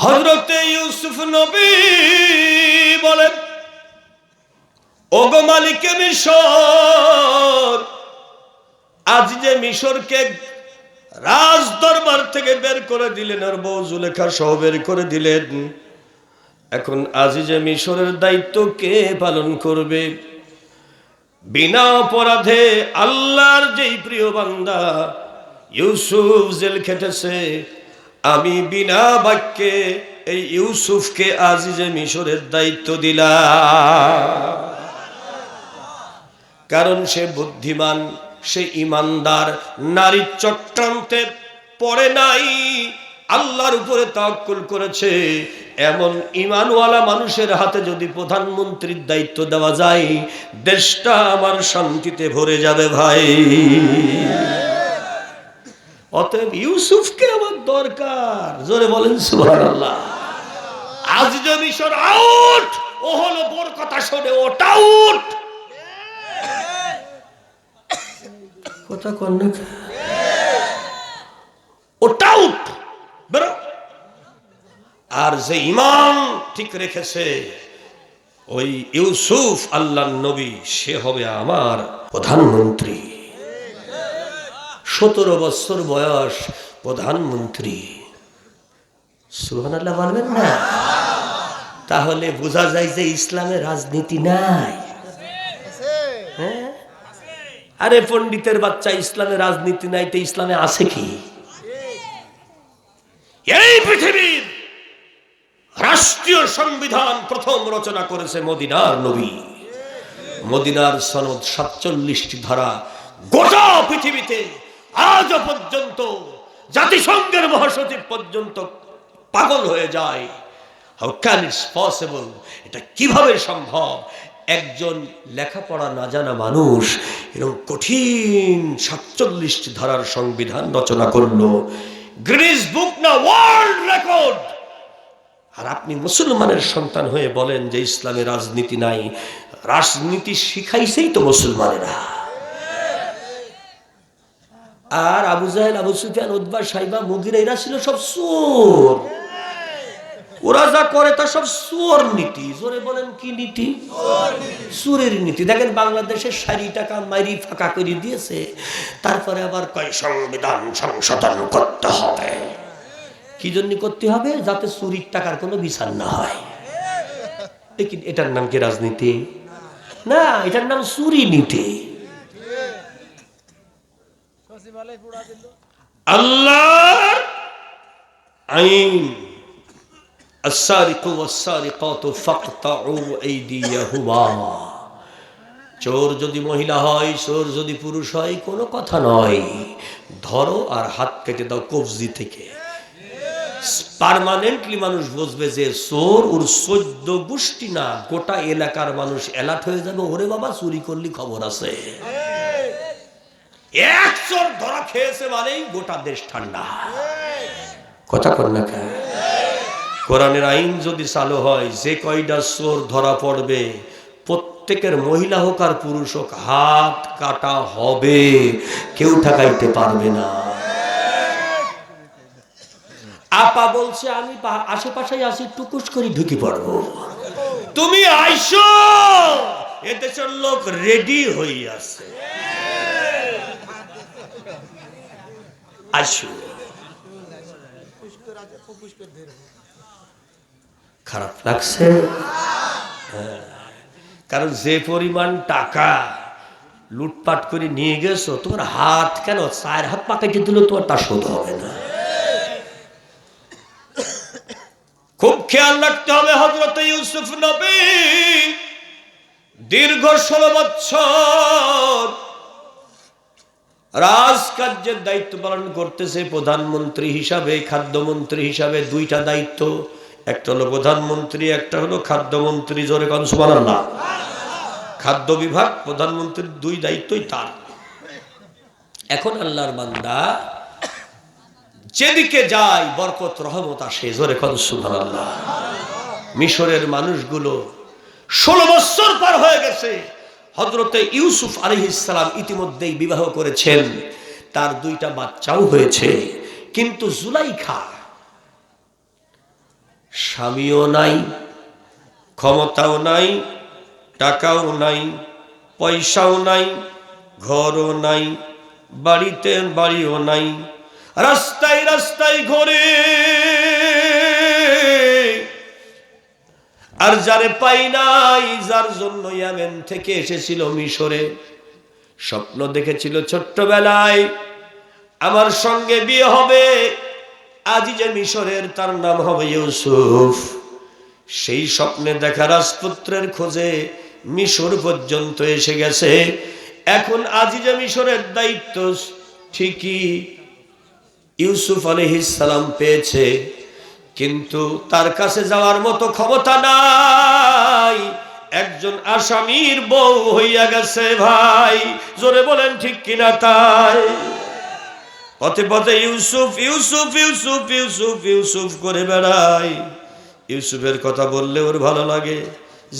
হযরতে ইউসুফ নবী বলেন, ওগো মালিকে মিশর, আজ যে মিশরকে রাজ দরবার থেকে বের করে দিলেন আর বউ জুলেখা সহ বের করে দিলেন, এখন আজিজে মিশরের দায়িত্ব কে পালন করবে? বিনা অপরাধে আল্লাহর যেই প্রিয় বান্দা ইউসুফ জেল খেটেছে, আমি বিনা বাক্যে এই ইউসুফকে আজিজে মিশরের দায়িত্ব দিলাম। কারণ সে বুদ্ধিমান, সে ইমানদার, নারী চক্রান্তে পড়ে নাই, আল্লাহর উপরে তাওয়াক্কুল করেছে। এমন ইমানওয়ালা মানুষের হাতে যদি প্রধানমন্ত্রীর দায়িত্ব দেওয়া যায়, দেশটা আমার শান্তিতে ভরে যাবে ভাই। অতএব ইউসুফকে আমার দরকার। জোরে বলেন সুবহানাল্লাহ। আজ যে মিশর আউট, ও হলো বোর কথা শোনে ওটা আউট। কথা কন না, ওটা আউট বেরো। আর যে ইমান ঠিক রেখেছে ওই ইউসুফ আল্লাহর নবী, সে হবে আমার প্রধানমন্ত্রী। 17 বছর বয়স, প্রধানমন্ত্রী। সুবহানাল্লাহ বলবেন না? তাহলে বোঝা যায় যে ইসলামে রাজনীতি নাই। হ্যাঁ, আরে পণ্ডিতের বাচ্চা, ইসলামে রাজনীতি নাই তো ইসলামে আছে কি? এই পৃথিবীর রাষ্ট্রীয় সংবিধান প্রথম রচনা করেছে মদিনার নবী। মদিনার সনদ 47টি ধারা। গোটা পৃথিবীতে আজ পর্যন্ত জাতিসংঘের মহাসচিব পর্যন্ত পাগল হয়ে যায়। How can it's possible? এটা কিভাবে সম্ভব? একজন লেখাপড়া না জানা মানুষ এরকম কঠিন 47টি ধারার সংবিধান রচনা করলো। গ্রিনিস বুক না ওয়ার্ল্ড রেকর্ড। আর আপনি মুসলমানের সন্তান হয়ে বলেন যে ইসলামে রাজনীতি নাই। রাজনীতি শিখাইছেই তো মুসলমানেরা। আর আবু জাহেল, আবু সুফিয়ান, উতবা, সাইবা, মুগিরা এরা ছিল সব চোর। ওরা যা করে তা সব চোর নীতি। জোরে বলেন কি নীতি? চোরের নীতি। দেখেন বাংলাদেশের 60 টাকা মাইরি ফাঁকা করে দিয়েছে, তারপরে আবার কয় সংবিধান সংশোধন করতে হবে। কি জন্য করতে হবে? যাতে চুরির টাকার কোনো বিচার না হয়। এটার নাম কি রাজনীতি? না, এটার নাম চুরি নীতি। আল্লাহর আইন, আস-সারিকু ওয়াস-সারিকাতু ফাকতাউ আইদিয়াহুমা। চোর যদি মহিলা হয়, চোর যদি পুরুষ হয়, কোনো কথা নয়, ধরো আর হাত কেটে দাও কবজি থেকে। পার্মানেন্টলি মানুষ বুঝবে যে চোর ওর 14 গোষ্ঠী না, গোটা এলাকার মানুষ অ্যালার্ট হয়ে যাবে। ওরে বাবা, চুরি করলি খবর আছে। এক চোর ধরা খেয়েছে মানেই গোটা দেশ ঠান্ডা। কথা কর না কেন? কোরআনের আইন যদি চালু হয়, যে কয়টা চোর ধরা পড়বে প্রত্যেকের, মহিলা হোক আর পুরুষ হোক, হাত কাটা হবে, কেউ ঠেকাইতে পারবে না। আপা বলছে আমি আশেপাশে আসি, টুকুস করে ঢুকি পড়বো। তুমি আইসো, এদেশের লোক রেডি হয়ে আছে। আসো। খারাপ লাগছে? কারণ যে পরিমাণ টাকা লুটপাট করে নিয়ে গেছো, তোমার হাত কেন 4 হাত পাকাইতে দিল, তোমার তা শোধ হবে না। খুব খেয়াল রাখতে হবে। হযরত ইউসুফ নবী দীর্ঘ 16 বছর রাজকার্যের দায়িত্ব পালন করতেছে। প্রধানমন্ত্রী হিসাবে, খাদ্যমন্ত্রী হিসাবে 2টা দায়িত্ব। একটা হলো প্রধানমন্ত্রী, একটা হলো খাদ্যমন্ত্রী। জোরে কোন সুবহানাল্লাহ। খাদ্য বিভাগ, প্রধানমন্ত্রীর 2 দায়িত্বই তার। এখন আল্লাহর বান্দা যেদিকে যায় বরকত রহমত আসে। জোরে কোন সুবহানাল্লাহ। মিশরের মানুষগুলো 16 বছর পার হয়ে গেছে। হযরতে ইউসুফ আলাইহিস সালাম ইতিমধ্যেই বিবাহ করেছেন, তার 2টা বাচ্চাও হয়েছে। কিন্তু জুলাইখা স্বামীও নাই, ক্ষমতাও নাই, টাকাও নাই, পয়সাও নাই, ঘরও নাই, বাড়িতে বাড়িও নাই, রাস্তায় রাস্তায় ঘোরে। আর যারে পাই নাই, যার জন্য ইয়ামেন থেকে এসেছিল মিশরে, স্বপ্ন দেখেছিল ছোট্টবেলায় আমার সঙ্গে বিয়ে হবে, আজই যে মিশরের, তার নাম হবে ইউসুফ। সেই স্বপ্নে দেখা রাজপুত্রের খোঁজে মিশর পর্যন্ত এসে গেছে। এখন আজিজে মিশরের দায়িত্ব ঠিকই ইউসুফ আলাইহিস সালাম পেয়েছে, কিন্তু তার কাছে যাওয়ার মতো ক্ষমতা নাই। একজন আসামির বউ হইয়া গেছে ভাই, জোরে বলেন ঠিক কিনা? তাই পথে পথে ইউসুফ ইউসুফ ইউসুফ ইউসুফ ইউসুফ করে বেড়ায়। ইউসুফের কথা বললে ওর ভালো লাগে,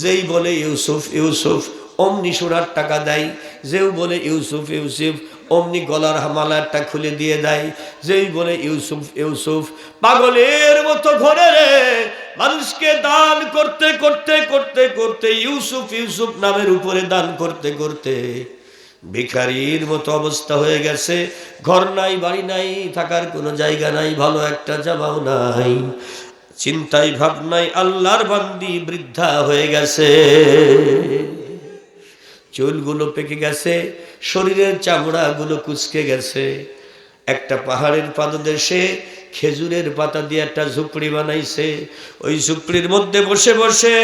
যেই বলে ইউসুফ ইউসুফ অমনি সোনার টাকা দেয়, যেও বলে ইউসুফ ইউসুফ অমনি গলার মালারটা খুলে দিয়ে দেয়, যেই বলে ইউসুফ ইউসুফ পাগলের মতো ঘরে রে মানুষকে দান করতে করতে করতে করতে ইউসুফ ইউসুফ নামের উপরে দান করতে করতে ভিখারির মতো অবস্থা হয়ে গেছে। ঘর নাই, বাড়ি নাই, থাকার কোনো জায়গা নাই, ভালো একটা জামাও নাই, চিন্তায় ভাবনায় আল্লাহর বান্দি বৃদ্ধা হয়ে গেছে। চুলগুলো পেকে গেছে, শরীরের চামড়াগুলো কুঁচকে গেছে। একটা পাহাড়ের পাদদেশে খেজুরের পাতা দিয়ে একটা ঝুপড়ি বানাইছে। ওই ঝুপড়ির মধ্যে বসে বসে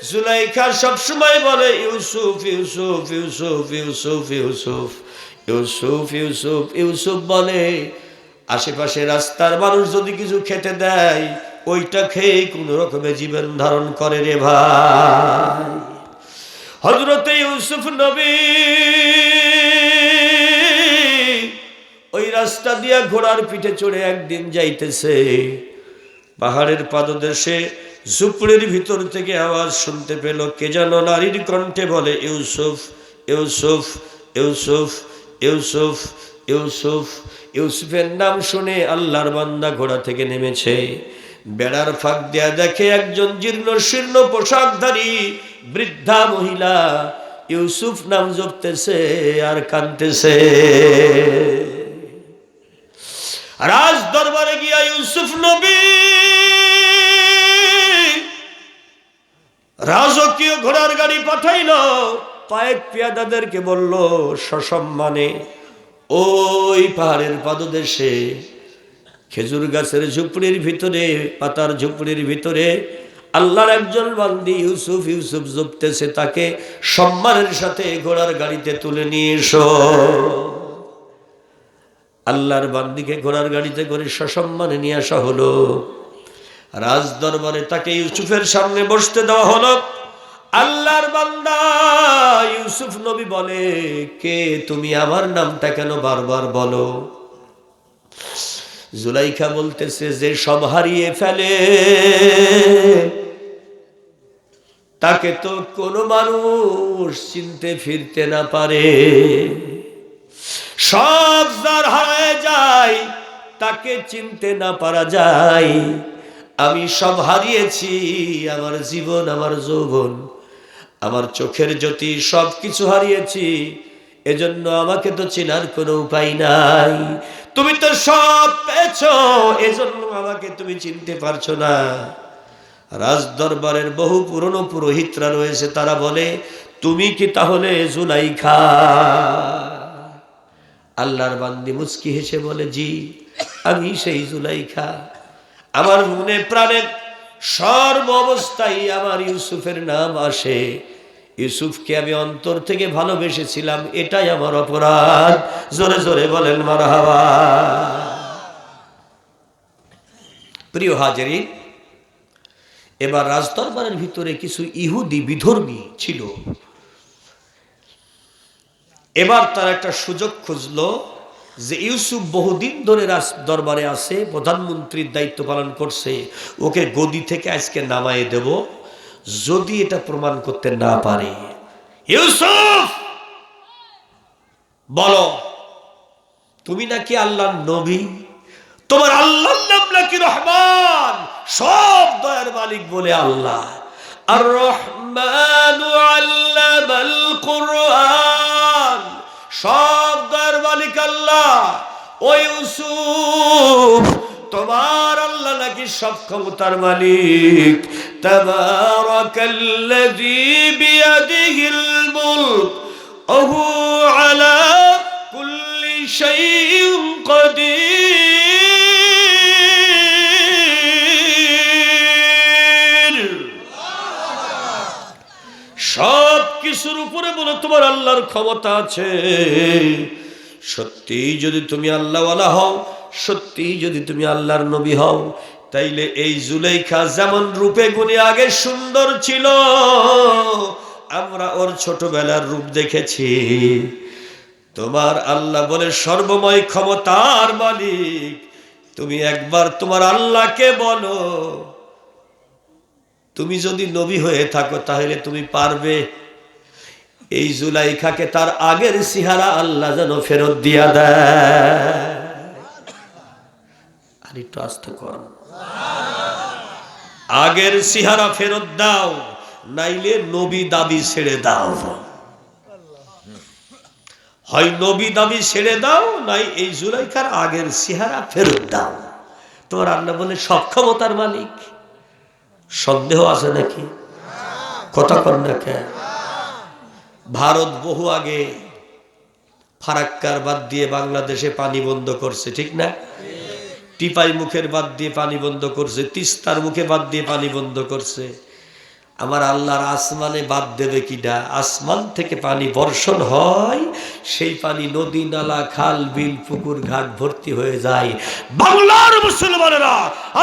জুলাইখা সবসময় বলে ইউসুফ ইউসুফ ইউসুফ ইউসুফ ইউসুফ ইউসুফ ইউসুফ ইউসুফ বলে। আশেপাশে রাস্তার মানুষ যদি কিছু খেতে দেয়, ওইটা খেয়ে কোনো রকমে জীবন ধারণ করে রে ভাই। হযরতে ইউসুফ নবী ওই রাস্তা দিয়া ঘোড়ার পিঠে চড়ে একদিন যাইতেছে। পাহাড়ের পাদদেশে ঝুপড়ির ভিতর থেকে আওয়াজ শুনতে পেল, কে যেন নারীর কণ্ঠে বলে ইউসুফ ইউসুফ ইউসুফ ইউসুফ ইউসুফ। ইউসুফের নাম শুনে আল্লাহর বান্দা ঘোড়া থেকে নেমেছে। বেড়ার ফাঁক দেয়া দেখে একজন জীর্ণ শীর্ণ পোশাকধারী বৃদ্ধা মহিলা ইউসুফ নাম জপতেছে আর কাঁদতেছে। রাজ দরবারে গিয়া ইউসুফ নবী রাজকীয় ঘোড়ার গাড়ি পাঠাইল, পায়েক পেয়াদাদেরকে বলল সসম্মানে ওই পাহাড়ের পাদদেশে খেজুর গাছের ঝুপড়ির ভিতরে, পাতার ঝুপড়ির ভিতরে আল্লাহর একজন বান্দি ইউসুফ ইউসুফ জপতেছে, তাকে সম্মানের সাথে ঘোড়ার গাড়িতে তুলে নিয়ে এসো। আল্লাহর বান্দিকে ঘোড়ার গাড়িতে করে সসম্মানে নিয়ে আসা হলো। রাজ দরবারে তাকে ইউসুফের সামনে বসতে দেওয়া হলো। আল্লাহর বান্দা ইউসুফ নবী বলে, কে তুমি? আমার নামটা কেন বারবার বলো? জুলাইখা বলতেছে, যে সব হারিয়ে ফেলে তাকে তো কোনো মানুষ চিনতে ফিরতে না পারে। সব যার হারায় যায় তাকে চিনতে না পারা যায়। আমি সব হারিয়েছি, আমার জীবন, আমার যৌবন, আমার চোখের জ্যোতি, সব কিছু হারিয়েছি। এজন্য আমাকে তো চেনার কোনো উপায় নাই। তুমি তো সব পেয়েছো, এজন্য আমাকে তুমি চিনতে পারছো না। রাজ দরবারের বহু পুরনো পুরোহিতরা রয়েছে, তারা বলে, তুমি কি তাহলে জুলাইখা? আল্লাহর বান্দি মুচকি হেসে বলে, জি আমি সেই জুলাইখা। আমার মনে প্রাণে সর্ব অবস্থায় আমার ইউসুফের নাম আসে। ইউসুফকে আমি অন্তর থেকে ভালোবেসেছিলাম, এটাই আমার অপরাধ। জোরে জোরে বলেন মারহাবা। প্রিয় হাজিরিন, এবার রাজদরবারের ভিতরে কিছু ইহুদি বিধর্মী ছিল। এবার তার একটা সুযোগ খুঁজলো যে ইউসুফ বহুদিন ধরে রাজ দরবারে আছে, প্রধানমন্ত্রীর দায়িত্ব পালন করছে, ওকে গদি থেকে আজকে নামায়ে দেব। যদি এটা প্রমাণ করতে না পারে, ইউসুফ বলো তুমি নাকি আল্লাহর নবী, তোমার আল্লাহর নাম নাকি রহমান, সব দয়ার মালিক বলে আল্লাহ। আর রহমানু আল্লামাল কুরআন, সব দয়ার মালিক আল্লাহ। ও ইউসুফ, তোমার আল্লাহ নাকি সব ক্ষমতার মালিক। তাবারাকাল্লাযী বিয়াদিহিল মুলক ওয়া হুয়া আলা কুল্লি শাইইন কাদির। সব কিছুর উপরে বলো তোমার আল্লাহর ক্ষমতা আছে। সত্যি যদি তুমি আল্লাহওয়ালা হও, সত্যি যদি তুমি আল্লাহর নবী হও, তাইলে এই জুলাইখা যেমন রূপে গুণে আগে সুন্দর ছিল, আমরা ওর ছোটবেলার রূপ দেখেছি। তোমার আল্লাহ বলে সর্বময় ক্ষমতার মালিক। তুমি একবার তোমার আল্লাহকে বলো, তুমি যদি নবী হয়ে থাকো তাহলে তুমি পারবে এই জুলাইখাকে তার আগের চেহারা আল্লাহ যেন ফেরত দিয়া দেয়। আর একটু আস্তে কর, আগের চেহারা ফেরত দাও, নাইলে নবী দাবি ছেড়ে দাও। হয় নবী দাবি ছেড়ে দাও, নাই এই জুলাইখার আগের চেহারা ফেরত দাও। তোমার আল্লাহ বলে সব ক্ষমতার মালিক। সন্দেহ আছে নাকি? কথা কর না কেন? ভারত বহু আগে ফারাক্কার বাদ দিয়ে বাংলাদেশে পানি বন্ধ করছে, ঠিক না? টিপাই মুখের বাদ দিয়ে পানি বন্ধ করছে, তিস্তার মুখে বাদ দিয়ে পানি বন্ধ করছে। আমার আল্লাহর আসমানে বাদ দেবে কিনা? আসমান থেকে পানি বর্ষণ হয়, সেই পানি নদী নালা খাল বিল পুকুর ঘাট ভর্তি হয়ে যায়। বাংলার মুসলমানেরা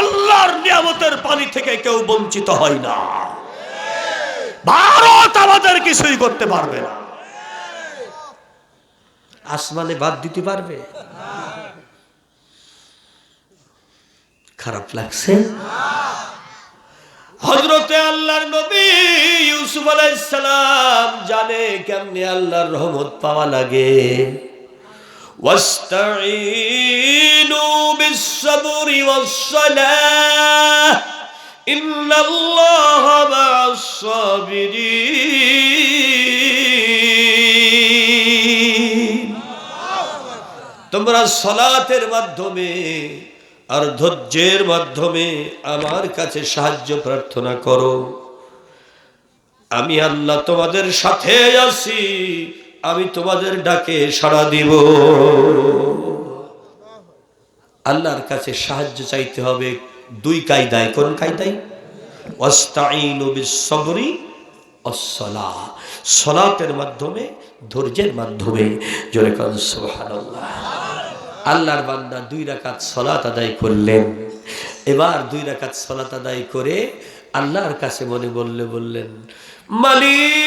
আল্লাহর নিয়ামতের পানি থেকে কেউ বঞ্চিত হয় না। ভারত আমাদের কিছুই করতে পারবে না। আসমানে বাদ দিতে পারবে? খারাপ লাগছে? হযরতে আল্লাহর নবী ইউসুফ আলাইহিস সালাম জানে কেমনে আল্লাহর রহমত পাওয়া লাগে। ওয়াস্তাঈনু বিস-সাবরি ওয়াস-সালাহ ইন্নাল্লাহা মা'আস-সাবিরিন। তোমরা সালাতের মাধ্যমে আর ধৈর্যের মাধ্যমে আমার কাছে সাহায্য প্রার্থনা করো। আমি আল্লাহ তোমাদের সাথে আছি, আমি তোমাদের ডাকে সাড়া দিব। আল্লাহর কাছে সাহায্য চাইতে হবে দুই কায়দায়। কোন কায়দায়? ওয়াস্তাঈনু বিস-সাবরি ওয়াস-সালাহ, সালাতের মাধ্যমে, ধৈর্যের মাধ্যমে। জোরে কান সুবহানাল্লাহ। আল্লাহর বান্দা 2 রাকাত সালাত আদায় করলেন। এবার 2 রাকাত সালাত আদায় করে আল্লাহর কাছে মনে বললেন, মালিক,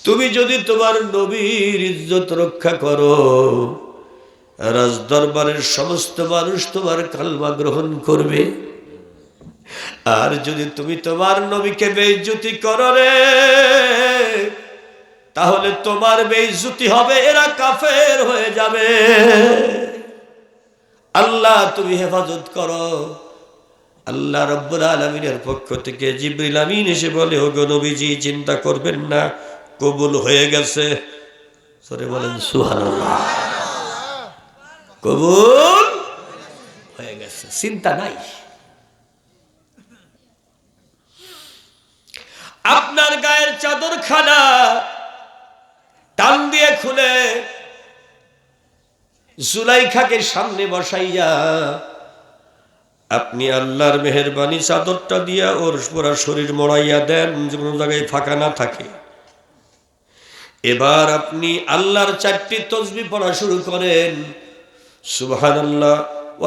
তুমি যদি তোমার নবীর ইজ্জত রক্ষা করো, রাজদরবারের সমস্ত মানুষ তোমার কালমা গ্রহণ করবে। আর যদি তুমি তোমার নবীকে বেইজ্জতি করো রে, তাহলে তোমার বেইজ্জতি হবে, এরা কাফের হয়ে যাবে। আল্লাহ তুমি হেফাজত করো। আল্লাহ রাব্বুল আলামিনের পক্ষ থেকে জিবরিল আমিন এসে বলে, ওগো নবীজি চিন্তা করবেন না, কবুল হয়ে গেছে। সরে বলেন সুবহানাল্লাহ। কবুল হয়ে গেছে, চিন্তা নাই। আপনার গায়ের চাদর খানা টান দিয়ে খুলে জুলাইখাকে সামনে বসাইয়া আপনি আল্লাহর মেহেরবানি চাদরটা দিয়া ওর পুরা শরীর মোড়াইয়া দেন, যে কোনো জায়গায় ফাঁকা না থাকে। এবার আপনি আল্লাহর 4টি তাসবিহ পড়া শুরু করেন। সুবহানাল্লাহ,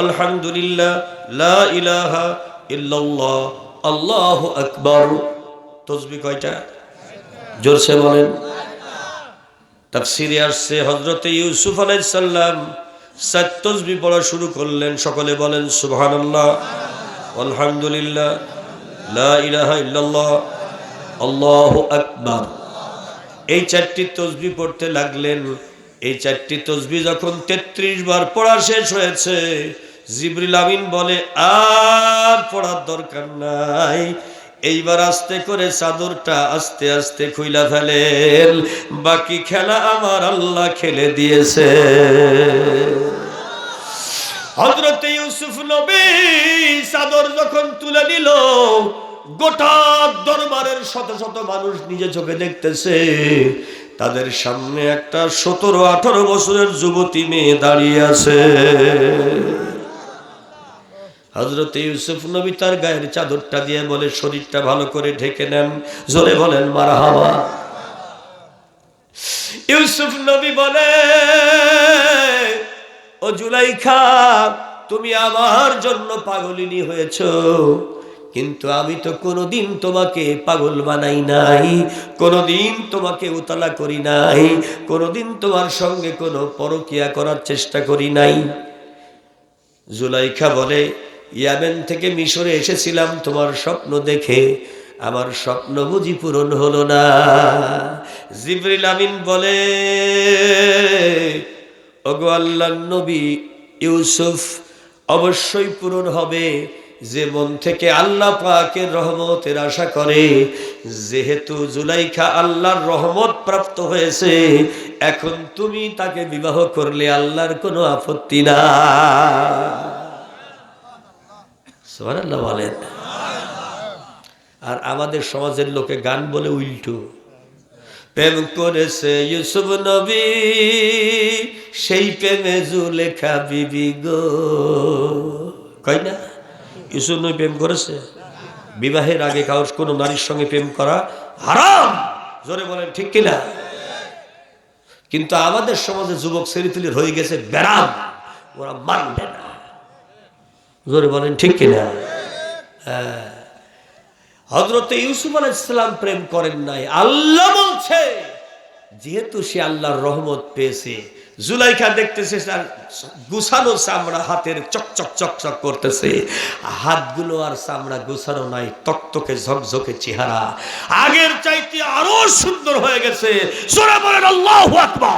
আলহামদুলিল্লাহ, লা ইলাহা ইল্লাল্লাহ, আল্লাহু আকবার। তাসবিহ কয়টা? জোরসে বলেন। তাফসীরে আসছে হযরতে ইউসুফ আলাইহিস সালাম 7 তাসবিহ পড়া শুরু করলেন। সকলে বলেন সুবহানাল্লাহ, আলহামদুলিল্লাহ, লা ইলাহা ইল্লাল্লাহ, আল্লাহু আকবার। এই চারটি তাসবিহ পড়তে লাগলেন। এই চারটি তাসবিহ যখন 33 বার পড়া শেষ হয়েছে, জিবরিল আমিন বলে আর পড়ার দরকার নাই, এইবার আস্তে করে চাদরটা আস্তে আস্তে খুইলা ফেলেন, বাকি খেলা আমার আল্লাহ খেলে দিয়েছে। হযরত ইউসুফ নবী চাদর যখন তুলে নিল, গোটা দরবারের শত শত মানুষ নিজে চোখে দেখতেছে, তাদের সামনে একটা 17-18 বছরের যুবতী মেয়ে দাঁড়িয়ে আছে। হযরত ইউসুফ নবী তার গায়ের চাদরটা দিয়ে বলে, শরীরটা ভালো করে ঢেকে নেন, জোরে বলেন মারহাবা। ইউসুফ নবী বলে, ও জুলাইখা, তুমি আমার জন্য পাগলিনী হয়েছো, কিন্তু আমি তো কোনোদিন তোমাকে পাগল বানাই নাই, কোনোদিন তোমাকে উতলা করি নাই, কোনোদিন তোমার সঙ্গে কোনো পরকিয়া করার চেষ্টা করি নাই। জুলাইখা বলে, ইয়ামেন থেকে মিশরে এসেছিলাম তোমার স্বপ্ন দেখে, আমার স্বপ্ন বুঝি পূরণ হলো না। জিবরিল আমিন বলে, ওগো আল্লাহর নবী ইউসুফ, অবশ্যই পূরণ হবে। যে মন থেকে আল্লাহ পাকের রহমতের আশা করে, যেহেতু জুলাইখা আল্লাহর রহমত প্রাপ্ত হয়েছে, এখন তুমি তাকে বিবাহ করলে আল্লাহর কোনো আপত্তি না। সুবহানাল্লাহ বলেন। আর আমাদের সমাজের লোকে গান বলে উল্টো, প্রেম করেছে ইউসুফ নবী, সেই প্রেমে জুলেখা বিবি গো, কয় না? ইউসুফ নবী প্রেম করেছে। বিবাহের আগে কারোর কোনো নারীর সঙ্গে প্রেম করা হারাম, জোরে বলেন ঠিক কিনা? কিন্তু আমাদের সমাজে যুবক ছেলেপিলের হয়ে গেছে বেরাম, ওরা মানবে না, জোরে বলেন ঠিক কিনা? হযরত ইউসুফ আলাইহিস সালাম প্রেম করেন নাই। আল্লাহ বলছে, যেহেতু সে আল্লাহর রহমত পেয়েছে, জুলাইখা দেখতেছে তার গুছানো চামড়া হাতের চকচক চকচক করতেছে, হাতগুলো আর চামড়া গুছানো নাই, তকতকে ঝকঝকে চেহারা, আগের চাইতে আরো সুন্দর হয়ে গেছে। জোরে বলেন আল্লাহু আকবার।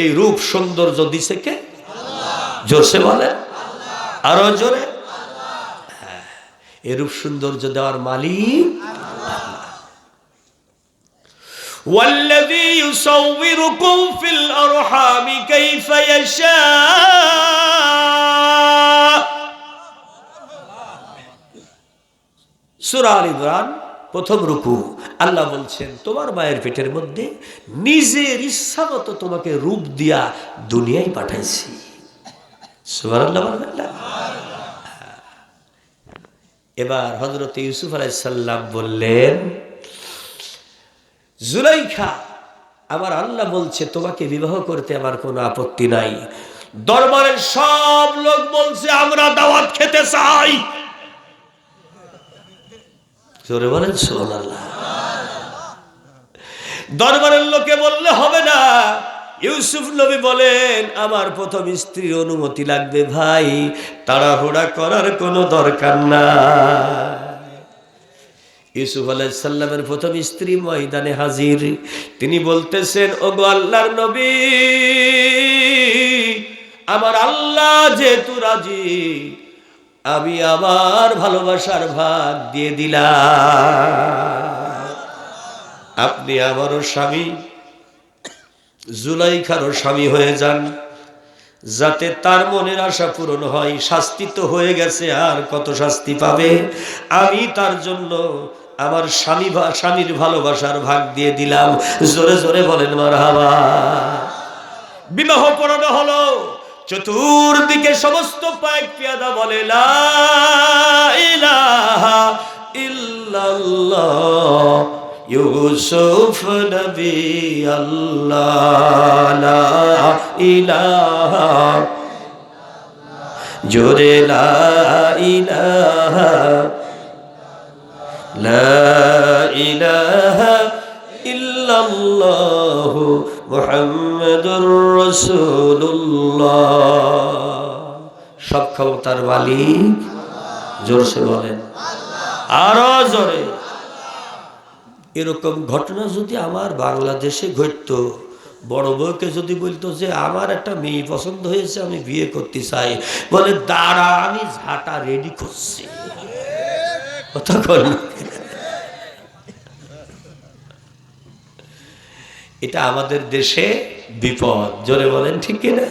এই রূপ সৌন্দর্য দিছে কে? আল্লাহ। জোরে বলেন আরো জোরে। এই রূপ সৌন্দর্য দেওয়ার মালিক আল্লাহ। والذي يصوركم في الأرحام كيف يشاء। সূরা আল ইমরান প্রথম রুকু। আল্লাহ বলছেন, তোমার মায়ের পেটের মধ্যে নিজের ইচ্ছা মতো তোমাকে রূপ দিয়া দুনিয়ায় পাঠাইছি। সুবহানাল্লাহ বলবেন না? এবার হযরত ইউসুফ আলাইহিস সালাম বললেন, জুলাইখা, আমার আল্লাহ বলছে তোমাকে বিবাহ করতে আমার কোনো আপত্তি নাই। দরবারের সব লোক বলছে আমরা দাওয়াত খেতে চাই। জোরে বলেন সুবহানাল্লাহ। দরবারের লোকে বললে হবে না। ইউসুফ নবী বলেন, আমার প্রথম স্ত্রীর অনুমতি লাগবে ভাই, তাড়াহুড়া করার কোনো দরকার নাই। ইউসুফ আলাইহিস সালামের প্রথম স্ত্রী ময়দানে হাজির। তিনি বলতেছেন, ওগো আল্লাহর নবী, আমার আল্লাহ যেহেতু রাজি, আমি আমার ভালোবাসার ভাগ দিয়ে দিলাম। আপনি আমারও স্বামী, জুলাইখারও স্বামী হয়ে যান, যাতে তার মনের আশা পূরণ হয়। শাস্তি তো হয়ে গেছে, আর কত শাস্তি পাবে? আমি তার জন্য আমার স্বামীর ভালোবাসার ভাগ দিয়ে দিলাম। জোরে জোরে বলেন মারহাবা। বিবাহ পড়ানো হলো। চতুর্দিকে সমস্ত পাক পিয়াদা বলে লা ইলাহা ইল্লাল্লাহ, ইউসুফ নবী আল্লাহ, লা ইলাহা, জোরে লা ইলাহা, লা ইলাহা ইল্লাল্লাহ মুহাম্মাদুর রাসূলুল্লাহ। সব ক্ষমতার মালিক, জোরসে বলেন আরো জোরে। এরকম ঘটনা যদি আমার বাংলাদেশে ঘটতো, বড় বউকে যদি বলতো যে আমার একটা মেয়ে পছন্দ হয়েছে, আমি বিয়ে করতে চাই, বলে দাঁড়া আমি ঝাঁটা রেডি করছি। কথা বল না। এটা আমাদের দেশে বিপদ, জোরে বলেন ঠিক কিনা?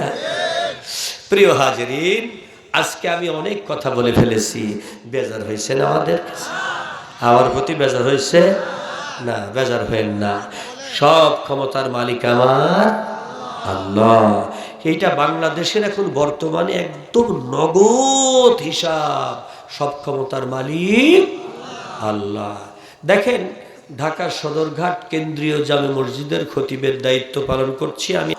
প্রিয় হাজেরিন, আজকে আমি অনেক কথা বলে ফেলেছি, বেজার হয়েছে না আমাদের? আমার প্রতি বেজার হয়েছে না? বেজার হয়েন না। সব ক্ষমতার মালিক আমার আল্লাহ। এইটা বাংলাদেশের এখন বর্তমানে একদম নগদ হিসাব, সব ক্ষমতার মালিক আল্লাহ। দেখেন, ঢাকা সদরঘাট কেন্দ্রীয় জামে মসজিদের খতিবের দায়িত্ব পালন করছি আমি।